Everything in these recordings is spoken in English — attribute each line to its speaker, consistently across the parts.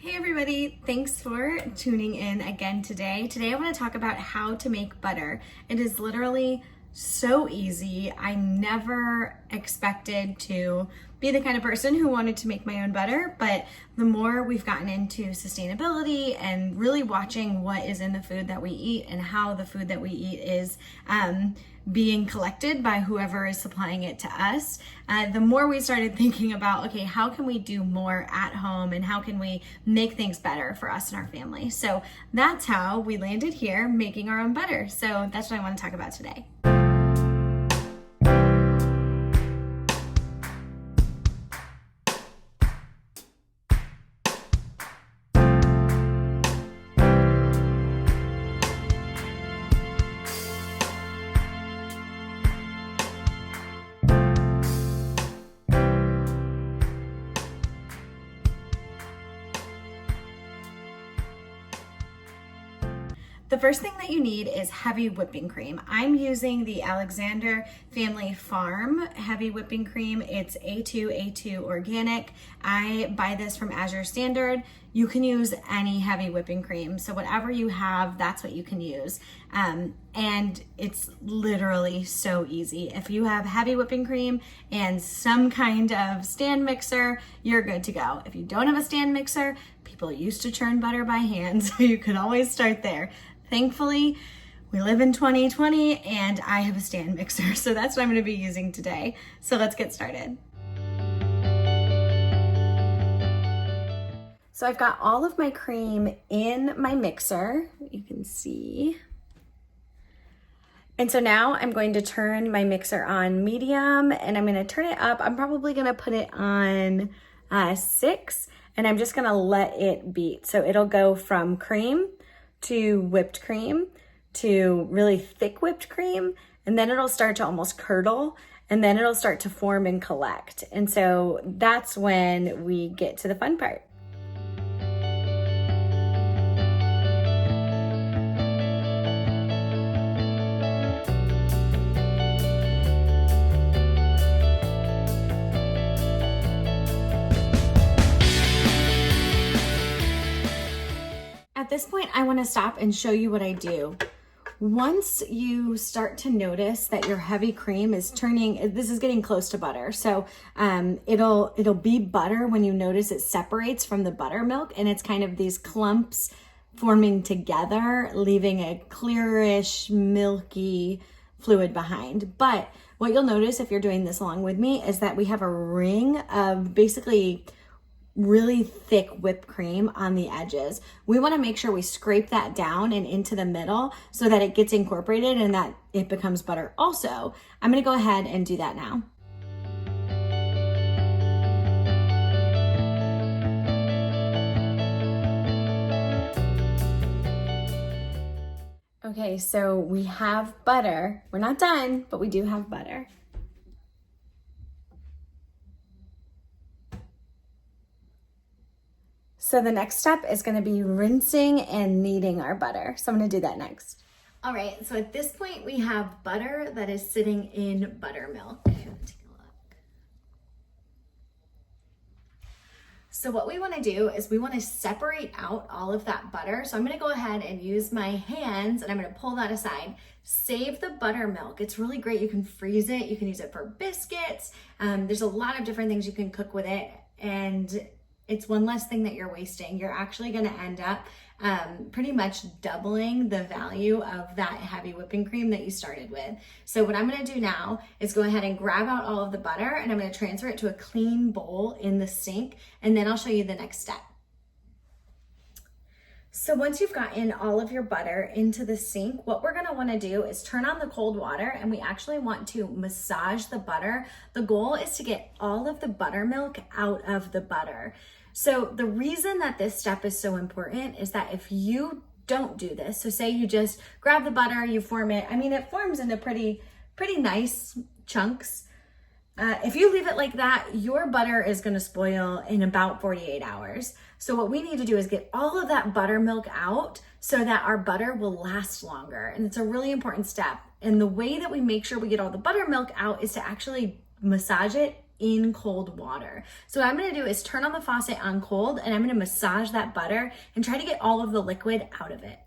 Speaker 1: Hey everybody, thanks for tuning in again today. Today I want to talk about how to make butter. It is literally so easy. I never expected to be the kind of person who wanted to make my own butter, but the more we've gotten into sustainability and really watching what is in the food that we eat and how the food that we eat is being collected by whoever is supplying it to us, the more we started thinking about, okay, how can we do more at home and how can we make things better for us and our family? So that's how we landed here making our own butter. So that's what I want to talk about today. The first thing that you need is heavy whipping cream. I'm using the Alexander Family Farm heavy whipping cream. It's A2 organic. I buy this from Azure Standard. You can use any heavy whipping cream. So whatever you have, that's what you can use. And it's literally so easy. If you have heavy whipping cream and some kind of stand mixer, you're good to go. If you don't have a stand mixer, people used to churn butter by hand, so you can always start there. Thankfully, we live in 2020 and I have a stand mixer, so that's what I'm gonna be using today. So let's get started. So I've got all of my cream in my mixer, you can see. And so now I'm going to turn my mixer on medium and I'm gonna turn it up. I'm probably gonna put it on 6 and I'm just gonna let it beat. So it'll go from cream to whipped cream to really thick whipped cream, and then it'll start to almost curdle, and then it'll start to form and collect. And so that's when we get to the fun part. At this point, I want to stop and show you what I do. Once you start to notice that your heavy cream is turning, this is getting close to butter. So it'll be butter when you notice it separates from the buttermilk and it's kind of these clumps forming together, leaving a clearish, milky fluid behind. But what you'll notice if you're doing this along with me is that we have a ring of basically really thick whipped cream on the edges. We want to make sure we scrape that down and into the middle so that it gets incorporated and that it becomes butter also. I'm going to go ahead and do that now. Okay, so we have butter. We're not done, but we do have butter. So the next step is going to be rinsing and kneading our butter. So I'm going to do that next. All right, so at this point we have butter that is sitting in buttermilk. Take a look. So what we want to do is we want to separate out all of that butter. So I'm going to go ahead and use my hands and I'm going to pull that aside. Save the buttermilk. It's really great. You can freeze it. You can use it for biscuits. There's a lot of different things you can cook with it, and it's one less thing that you're wasting. You're actually gonna end up pretty much doubling the value of that heavy whipping cream that you started with. So what I'm gonna do now is go ahead and grab out all of the butter and I'm gonna transfer it to a clean bowl in the sink, and then I'll show you the next step. So once you've gotten all of your butter into the sink, what we're gonna wanna do is turn on the cold water, and we actually want to massage the butter. The goal is to get all of the buttermilk out of the butter. So the reason that this step is so important is that if you don't do this, so say you just grab the butter, you form it, it forms into pretty nice chunks. If you leave it like that, your butter is gonna spoil in about 48 hours. So what we need to do is get all of that buttermilk out so that our butter will last longer. And it's a really important step. And the way that we make sure we get all the buttermilk out is to actually massage it in cold water. So what I'm gonna do is turn on the faucet on cold, and I'm gonna massage that butter and try to get all of the liquid out of it.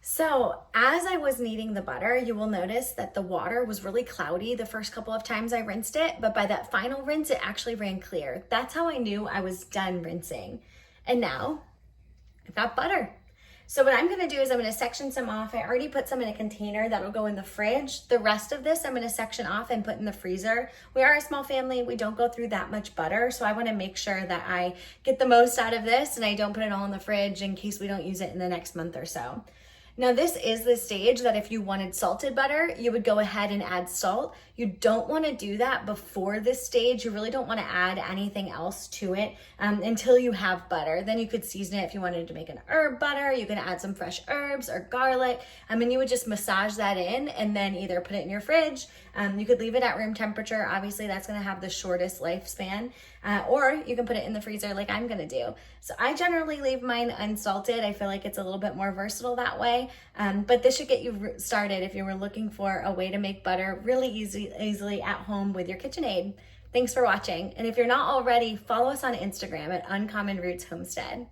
Speaker 1: So as I was kneading the butter, you will notice that the water was really cloudy the first couple of times I rinsed it, but by that final rinse, it actually ran clear. That's how I knew I was done rinsing. And now I've got butter. So what I'm gonna do is I'm gonna section some off. I already put some in a container that'll go in the fridge. The rest of this I'm gonna section off and put in the freezer. We are a small family, we don't go through that much butter, so I wanna make sure that I get the most out of this and I don't put it all in the fridge in case we don't use it in the next month or so. Now this is the stage that if you wanted salted butter, you would go ahead and add salt. You don't want to do that before this stage. You really don't want to add anything else to it until you have butter. Then you could season it if you wanted to make an herb butter. You can add some fresh herbs or garlic. And you would just massage that in and then either put it in your fridge. You could leave it at room temperature. Obviously that's going to have the shortest lifespan. Or you can put it in the freezer like I'm gonna do. So I generally leave mine unsalted. I feel like it's a little bit more versatile that way. But this should get you started if you were looking for a way to make butter really easily at home with your KitchenAid. Thanks for watching. And if you're not already, follow us on Instagram at Uncommon Roots Homestead.